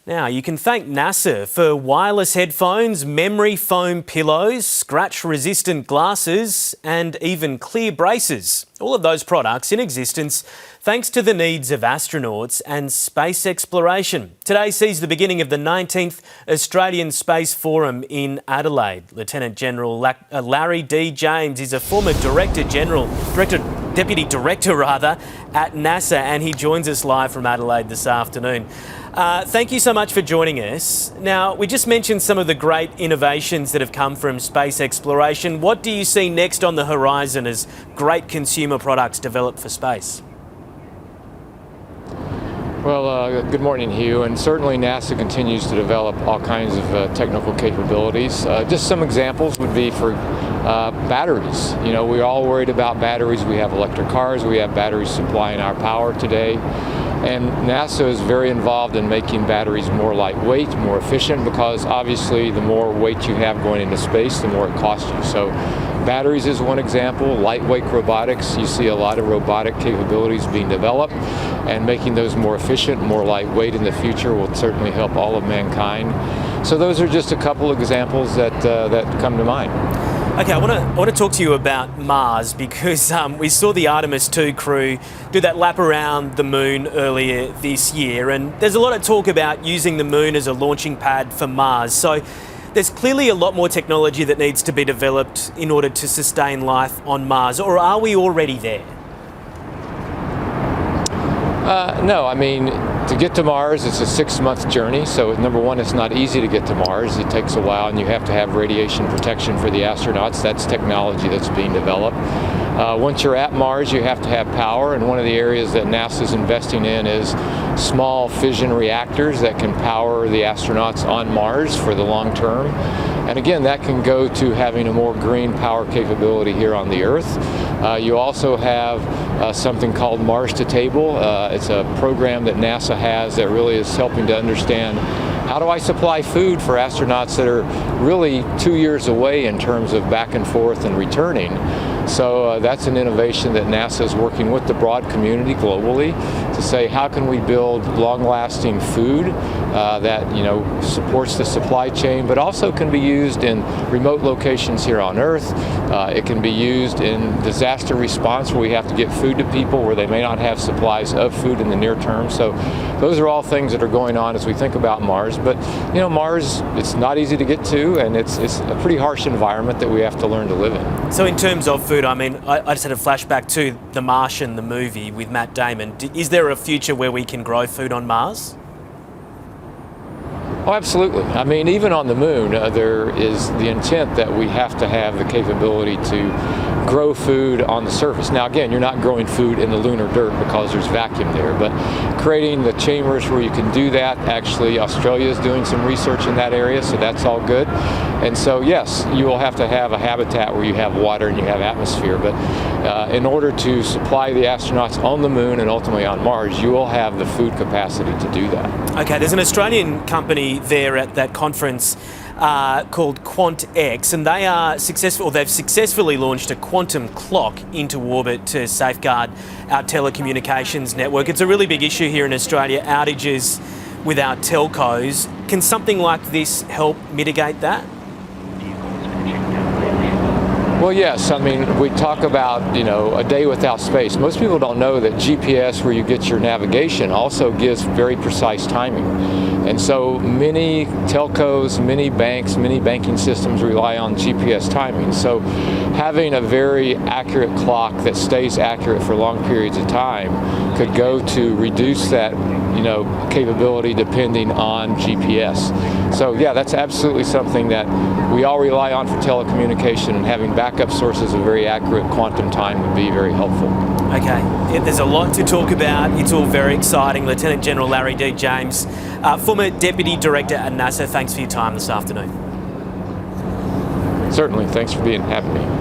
Now, you can thank NASA for wireless headphones, memory foam pillows, scratch-resistant glasses and even clear braces. All of those products in existence thanks to the needs of astronauts and space exploration. Today sees the beginning of the 19th Australian Space Forum in Adelaide. Lieutenant General Larry D. James is a former Deputy Director at NASA, and he joins us live from Adelaide this afternoon. Thank you so much for joining us. Now, we just mentioned some of the great innovations that have come from space exploration. What do you see next on the horizon as great consumer products developed for space? Well, good morning, Hugh, and certainly NASA continues to develop all kinds of technical capabilities. Just some examples would be for batteries. You know, we're all worried about batteries. We have electric cars, we have batteries supplying our power today, and NASA is very involved in making batteries more lightweight, more efficient, because obviously the more weight you have going into space, the more it costs you. So batteries is one example. Lightweight robotics, you see a lot of robotic capabilities being developed, and making those more efficient, more lightweight in the future will certainly help all of mankind. So those are just a couple of examples that come to mind. Okay, I want to talk to you about Mars, because we saw the Artemis 2 crew do that lap around the moon earlier this year, and there's a lot of talk about using the moon as a launching pad for Mars. So there's clearly a lot more technology that needs to be developed in order to sustain life on Mars, or are we already there? No, I mean, to get to Mars, it's a 6-month journey. So number one, it's not easy to get to Mars. It takes a while, and you have to have radiation protection for the astronauts. That's technology that's being developed. Once you're at Mars, you have to have power, and one of the areas that NASA is investing in is small fission reactors that can power the astronauts on Mars for the long term. And again, that can go to having a more green power capability here on the Earth. You also have something called Mars to Table. It's a program that NASA has that really is helping to understand, how do I supply food for astronauts that are really 2 years away in terms of back and forth and returning? So that's an innovation that NASA is working with the broad community globally to say, how can we build long-lasting food that supports the supply chain, but also can be used in remote locations here on Earth. It can be used in disaster response, where we have to get food to people where they may not have supplies of food in the near term. So those are all things that are going on as we think about Mars. But Mars, it's not easy to get to, and it's a pretty harsh environment that we have to learn to live in. So in terms of food, I mean, I just had a flashback to The Martian, the movie with Matt Damon. Is there a future where we can grow food on Mars? Oh, absolutely. I mean, even on the moon, there is the intent that we have to have the capability to grow food on the surface. Now, again, you're not growing food in the lunar dirt because there's vacuum there, but creating the chambers where you can do that. Actually, Australia is doing some research in that area, so that's all good. And so, yes, you will have to have a habitat where you have water and you have atmosphere, but in order to supply the astronauts on the moon and ultimately on Mars, you will have the food capacity to do that. Okay, there's an Australian company there at that conference called Quant-X, and they are successful, or they've successfully launched a quantum clock into orbit to safeguard our telecommunications network. It's a really big issue here in Australia, outages with our telcos. Can something like this help mitigate that? Well, yes. I mean, we talk about, a day without space. Most people don't know that GPS, where you get your navigation, also gives very precise timing. And so many telcos, many banks, many banking systems rely on GPS timing. So having a very accurate clock that stays accurate for long periods of time could go to reduce that, capability depending on GPS. So yeah, that's absolutely something that we all rely on for telecommunication, and having backup sources of very accurate quantum time would be very helpful. Okay, there's a lot to talk about. It's all very exciting. Lieutenant General Larry D. James, former Deputy Director at NASA, thanks for your time this afternoon. Certainly, thanks for having me.